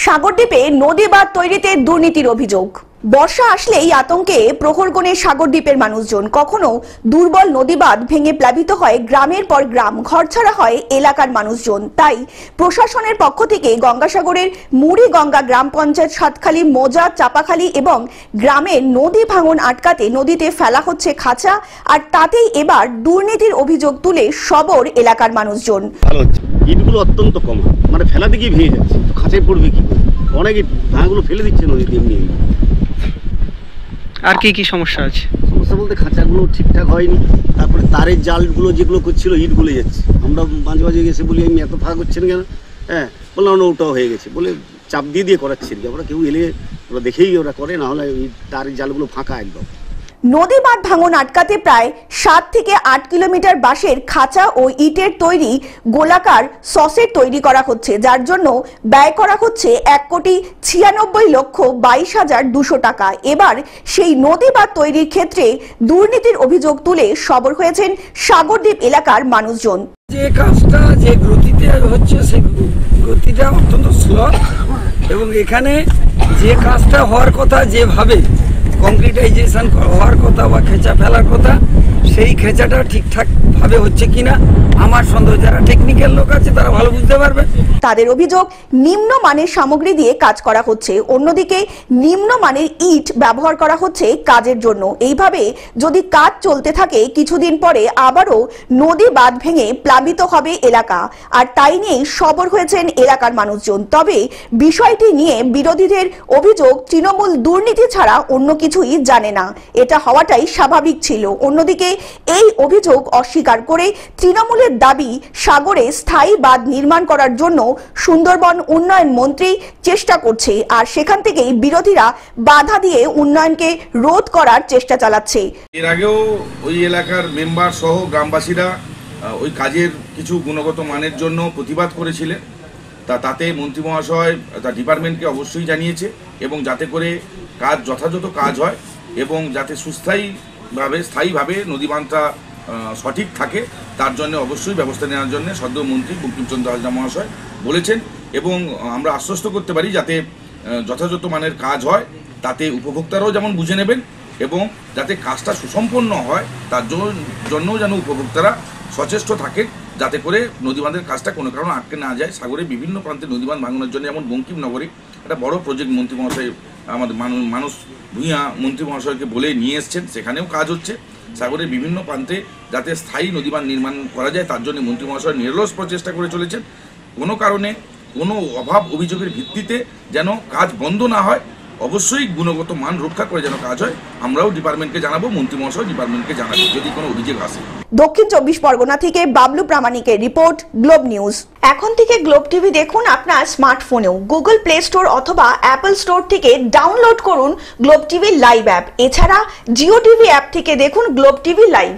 সাগরদ্বীপে নদী বাঁধ তৈরিতে দুর্নীতির অভিযোগ। বর্ষা আসলেই আতঙ্কে প্রহরগণে সাগরদ্বীপের মানুষজন। কখনো দুর্বল নদী বাঁধ ভেঙে প্লাবিত হয় গ্রামের পর গ্রাম, ঘরছাড়া হয় এলাকার মানুষজন। তাই প্রশাসনের পক্ষ থেকে গঙ্গাসাগরের মুড়িগঙ্গা গ্রাম পঞ্চায়েত, সাতখালি, মোজা, চাপাখালি এবং গ্রামের নদী ভাঙন আটকাতে নদীতে ফেলা হচ্ছে খাঁচা, আর তাতেই এবার দুর্নীতির অভিযোগ তুলে সবর এলাকার মানুষজন। ইটগুলো অত্যন্ত কম, মানে ফেলাতে গিয়ে ভেঙে যাচ্ছে, খাঁচায় পড়বে কি করে, অনেক ইট ভাঙাগুলো ফেলে দিচ্ছে নদীতে এমনি। আর কি কি সমস্যা আছে? সমস্যা বলতে খাঁচাগুলো ঠিকঠাক হয়নি, তারপরে তারের জালগুলো যেগুলো করছিল ইট গলে যাচ্ছে। আমরা মাঝে মাঝে গেছে বলি আমি এত ফাঁকা করছেন কেন, বললাম না ওটাও হয়ে গেছে, বলে চাপ দিয়ে করাচ্ছি আর কি। আমরা কেউ এলে ওরা দেখেই ওরা করে, না হলে ওই তারের জালগুলো ফাঁকা একদম। নদী বাঁধ ভাঙন আটকাতে প্রায় ৭ থেকে ৮ কিলোমিটার বাঁশের খাঁচা ও ইটের তৈরি গোলাকার সসেট তৈরি করা হচ্ছে, যার জন্য ব্যয় করা হচ্ছে ১,৯৬,২২,২০০ টাকা। এবার সেই নদী বাঁধ তৈরির ক্ষেত্রে দুর্নীতির অভিযোগ তুলে সবর হয়েছেন সাগরদ্বীপ এলাকার মানুষজন। যে কাজটা যে গতিতে হচ্ছে সেই গতিটা অত্যন্ত স্লো, এবং এখানে যে কাজটা হওয়ার কথা, যেভাবে কংক্রিটাইজেশন হওয়ার কথা বা খেঁচা ফেলার কথা, সেই খেঁচাটা ঠিকঠাক ভাবে হচ্ছে কিনা আমার সন্দেহ। যারা টেকনিক্যাল লোক আছে তারা ভালো বুঝতে পারবে। তাদের অভিযোগ, নিম্নমানের সামগ্রী দিয়ে কাজ করা হচ্ছে, অন্যদিকে নিম্নমানের ইট ব্যবহার করা হচ্ছে কাজের জন্য। এইভাবে যদি কাজ চলতে থাকে, কিছুদিন পরে আবারও নদী বাঁধ ভেঙে প্লাবিত হবে এলাকা, আর তাই নিয়েই সবর হয়েছেন এলাকার মানুষজন। তবে বিষয়টি নিয়ে বিরোধীদের অভিযোগ, তৃণমূল দুর্নীতি ছাড়া অন্য কিছুই জানে না, এটা হওয়াটাই স্বাভাবিক ছিল। অন্যদিকে এই অভিযোগ অস্বীকার করে তৃণমূলের দাবি, সাগরে স্থায়ী বাঁধ নির্মাণ করার জন্য সুন্দরবন উন্নয়ন মন্ত্রী চেষ্টা করছে, আর সেখান থেকেই বিরোধীরা বাধা দিয়ে উন্নয়নকে রোধ করার চেষ্টা চালাচ্ছে। এর আগেও ওই এলাকার মেম্বার সহ গ্রামবাসীরা ওই কাজের কিছু গুণগত মানের জন্য প্রতিবাদ করেছিলেন। তাতে মন্ত্রী মহাশয় তার ডিপার্টমেন্টকে অবশ্যই জানিয়েছে, এবং যাতে করে কাজ যথাযথ কাজ হয় এবং যাতে স্থায়ীভাবে নদী বাঁধটা সঠিক থাকে, তার জন্য অবশ্যই ব্যবস্থা নেওয়ার জন্য সদ্য মন্ত্রী বঙ্কিমচন্দ্র হাজরা মহাশয় বলেছেন। এবং আমরা আশ্বস্ত করতে পারি যাতে যথাযথ মানের কাজ হয়, তাতে উপভোক্তারাও যেমন বুঝে নেবেন, এবং যাতে কাজটা সুসম্পন্ন হয় তার জন্যও যেন উপভোক্তারা সচেষ্ট থাকেন, যাতে করে নদীবাঁধের কাজটা কোনো কারণে আটকে না যায়। সাগরে বিভিন্ন প্রান্তে নদীবাঁধ ভাঙানোর জন্য যেমন বঙ্কিমনগরে একটা বড় প্রজেক্ট মন্ত্রী মহাশয়, আমাদের মানুষ ভূঁইয়া মন্ত্রী মহাশয়কে বলে নিয়ে এসছেন, সেখানেও কাজ হচ্ছে। সাগরের বিভিন্ন প্রান্তে যাতে স্থায়ী নদীবাঁধ নির্মাণ করা যায়, তার জন্য মন্ত্রী মহাশয় নিরলস প্রচেষ্টা করে চলেছেন। কোনো কারণে কোনো অভাব অভিযোগের ভিত্তিতে যেন কাজ বন্ধ না হয়, অবশ্যই গুণগত মান রক্ষা করে যেন কাজ হয়। আমরাও ডিপার্টমেন্টকে জানাবো, মন্ত্রী মহাশয় ডিপার্টমেন্টকে জানাবো যদি কোনো অভিযোগ আসে। দক্ষিণ ২৪ পরগনা থেকে বাবলু প্রামাণিকের রিপোর্ট, গ্লোব নিউজ। এখন থেকে গ্লোব টিভি দেখুন আপনার স্মার্টফোনেও। গুগল প্লে স্টোর অথবা অ্যাপল স্টোর থেকে ডাউনলোড করুন গ্লোব টিভি লাইভ অ্যাপ। এছাড়া জিও টিভি অ্যাপ থেকে দেখুন গ্লোব টিভি লাইভ।